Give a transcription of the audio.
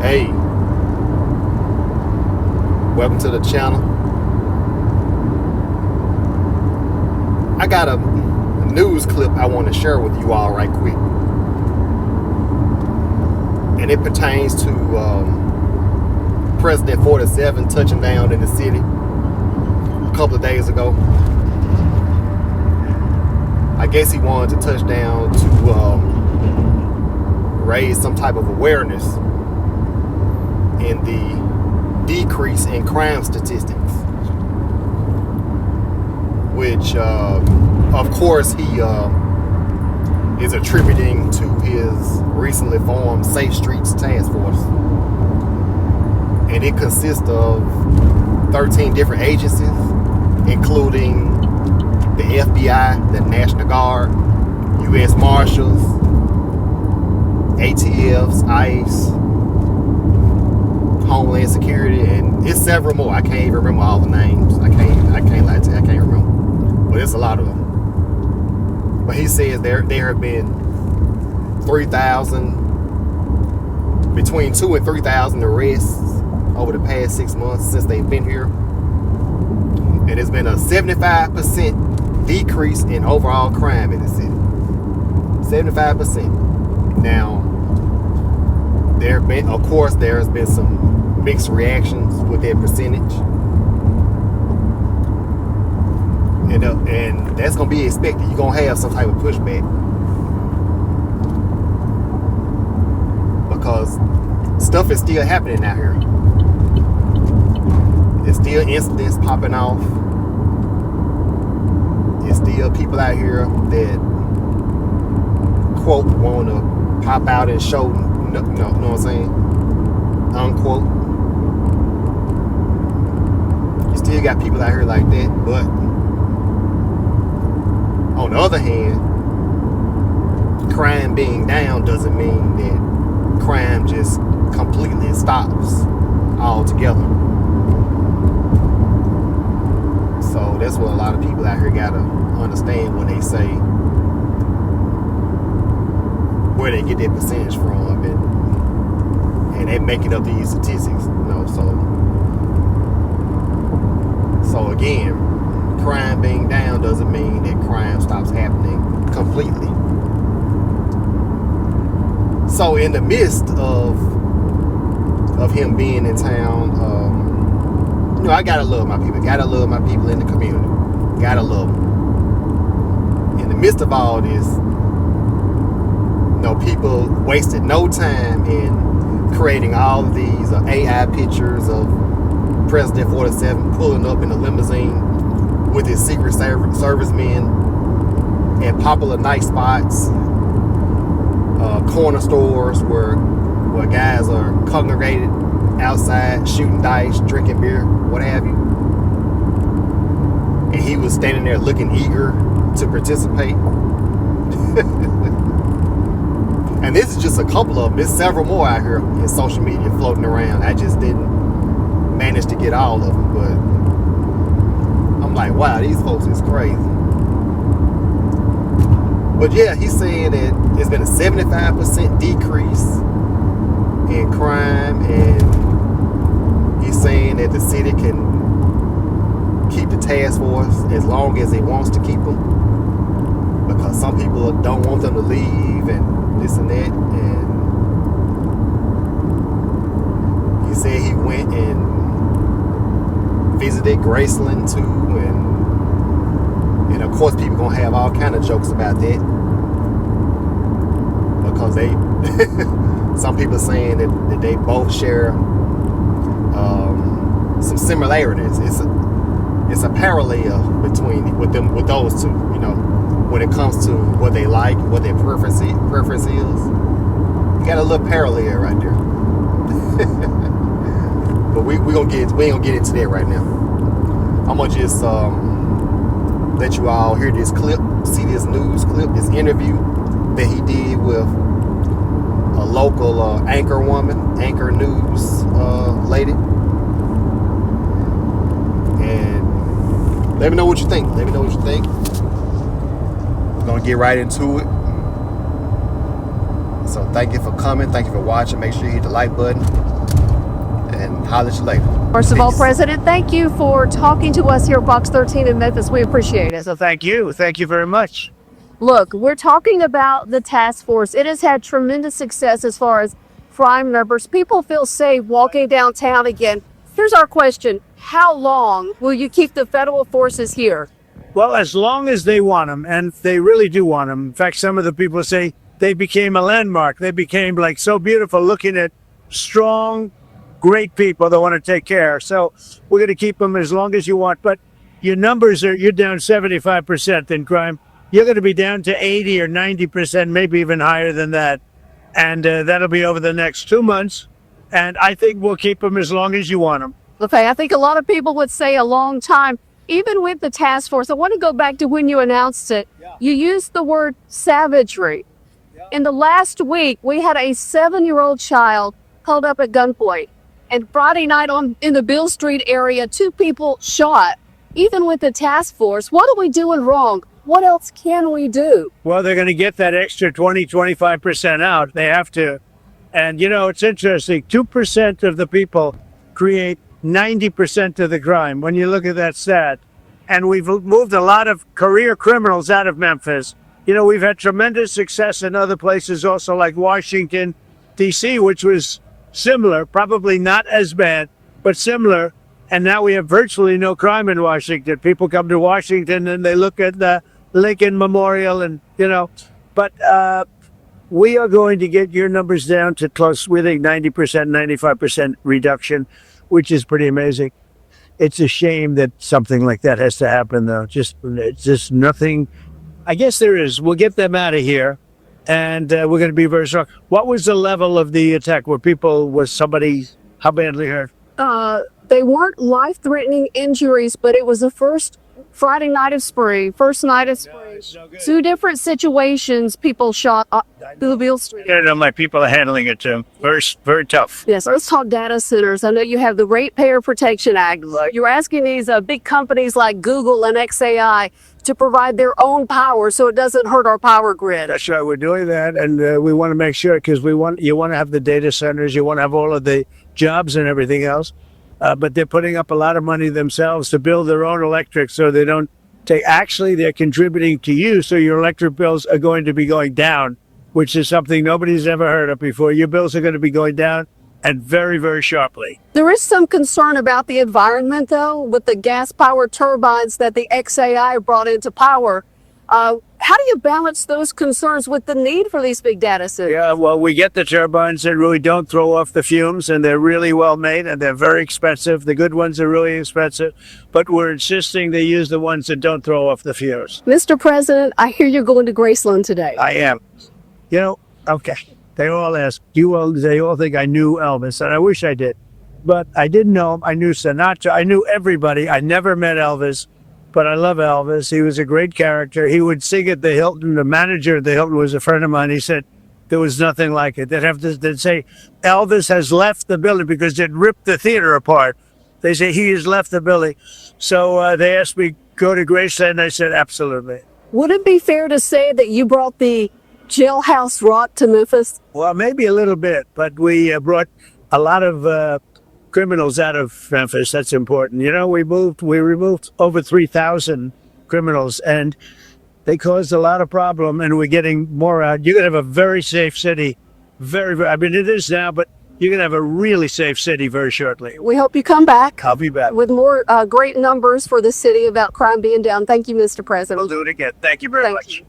Hey, welcome to the channel. I got a news clip I want to share with you all right quick. And it pertains to President 47 touching down in the city a couple of days ago. I guess he wanted to touch down to raise some type of awareness in the decrease in crime statistics, which of course he is attributing to his recently formed Safe Streets Task Force. And it consists of 13 different agencies, including the FBI, the National Guard, U.S. Marshals, ATFs, ICE, Homeland Security, and it's several more. I can't even remember all the names. I can't lie to you, I can't remember. But it's a lot of them. But he says there have been 3,000, between 2,000 and 3,000 arrests over the past 6 months since they've been here. And there's been a 75% decrease in overall crime in the city. 75%. Now, there's been some mixed reactions with that percentage, and that's gonna be expected. You're gonna have some type of pushback because stuff is still happening out here. There's still incidents popping off. There's still people out here that quote want to pop out and show, know what I'm saying, unquote. You still got people out here like that, but on the other hand, crime being down doesn't mean that crime just completely stops altogether. So that's what a lot of people out here gotta understand when they say where they get their percentage from, and they making up these statistics, So again, crime being down doesn't mean that crime stops happening completely. So in the midst of him being in town, I gotta love my people. Gotta love my people in the community. Gotta love them. In the midst of all this, people wasted no time in creating all of these AI pictures of President 47 pulling up in a limousine with his Secret Service men at popular night spots, corner stores where guys are congregated outside shooting dice, drinking beer, what have you. And he was standing there looking eager to participate. And this is just a couple of them. There's several more out here in social media floating around. I just didn't manage to get all of them, but I'm like, wow, these folks is crazy. But yeah, he's saying that there's been a 75% decrease in crime, and he's saying that the city can keep the task force as long as it wants to keep them, because some people don't want them to leave and this and that. And he said he went and visited Graceland too, and of course people gonna have all kind of jokes about that, because they some people saying that they both share some similarities. It's a parallel with those two, when it comes to what they like, what their preference is. You got a little parallel right there. But we ain't gonna get into that right now. I'm gonna just let you all hear this clip, see this news clip, this interview that he did with a local anchor news lady. And let me know what you think. We're gonna get right into it. So thank you for coming. Thank you for watching. Make sure you hit the like button. And holler at you later. First of all, President, thank you for talking to us here at Box 13 in Memphis. We appreciate it. So thank you. Thank you very much. Look, we're talking about the task force. It has had tremendous success as far as crime numbers. People feel safe walking downtown again. Here's our question. How long will you keep the federal forces here? Well, as long as they want them, and they really do want them. In fact, some of the people say they became a landmark. They became like so beautiful looking at strong, great people that want to take care. So we're going to keep them as long as you want. But your numbers you're down 75% in crime. You're going to be down to 80 or 90%, maybe even higher than that. And that'll be over the next 2 months. And I think we'll keep them as long as you want them. Okay, I think a lot of people would say a long time. Even with the task force, I want to go back to when you announced it. Yeah. You used the word savagery. Yeah. In the last week, we had a 7-year-old child held up at gunpoint. And Friday night in the Beale Street area, 2 people shot. Even with the task force, what are we doing wrong? What else can we do? Well, they're going to get that extra 25% out. They have to. And, it's interesting. 2% of the people create 90% of the crime when you look at that stat. And we've moved a lot of career criminals out of Memphis. We've had tremendous success in other places also, like Washington, D.C., which was similar, probably not as bad, but similar. And now we have virtually no crime in Washington. People come to Washington and they look at the Lincoln Memorial and, but we are going to get your numbers down to close, we think 90%, 95% reduction, which is pretty amazing. It's a shame that something like that has to happen, though. It's just nothing. I guess there is. We'll get them out of here, and we're going to be very strong. What was the level of the attack? Was somebody, how badly hurt? They weren't life-threatening injuries, but it was the first Friday night of spring, first night of spring. No, 2 different situations, people shot through the Beale Street. My people are handling it too. Very tough. Yes, let's talk data centers. I know you have the Ratepayer Protection Act. You're asking these big companies like Google and XAI to provide their own power so it doesn't hurt our power grid. That's right. We're doing that, and we want to make sure because you want to have the data centers, you want to have all of the jobs and everything else. But they're putting up a lot of money themselves to build their own electric, so they don't take. Actually, they're contributing to you, so your electric bills are going to be going down, which is something nobody's ever heard of before. Your bills are going to be going down, and very, very sharply. There is some concern about the environment, though, with the gas-powered turbines that the XAI brought into power. How do you balance those concerns with the need for these big data centers? Yeah, well, we get the turbines that really don't throw off the fumes, and they're really well made, and they're very expensive. The good ones are really expensive, but we're insisting they use the ones that don't throw off the fumes. Mr. President, I hear you're going to Graceland today. I am. Okay. They all ask, they all think I knew Elvis, and I wish I did. But I didn't know him. I knew Sinatra. I knew everybody. I never met Elvis. But I love Elvis. He was a great character. He would sing at the Hilton. The manager at the Hilton was a friend of mine. He said there was nothing like it. They'd say Elvis has left the building because they'd ripped the theater apart. They say he has left the building. So they asked me go to Graceland, and I said absolutely. Would it be fair to say that you brought the jailhouse rock to Memphis? Well, maybe a little bit, but we brought a lot of criminals out of Memphis. That's important. We removed over 3,000 criminals, and they caused a lot of problem, and we're getting more out. You're going to have a very safe city. Very, very, it is now, but you're going to have a really safe city very shortly. We hope you come back. I'll be back. With more great numbers for the city about crime being down. Thank you, Mr. President. We'll do it again. Thank you very much.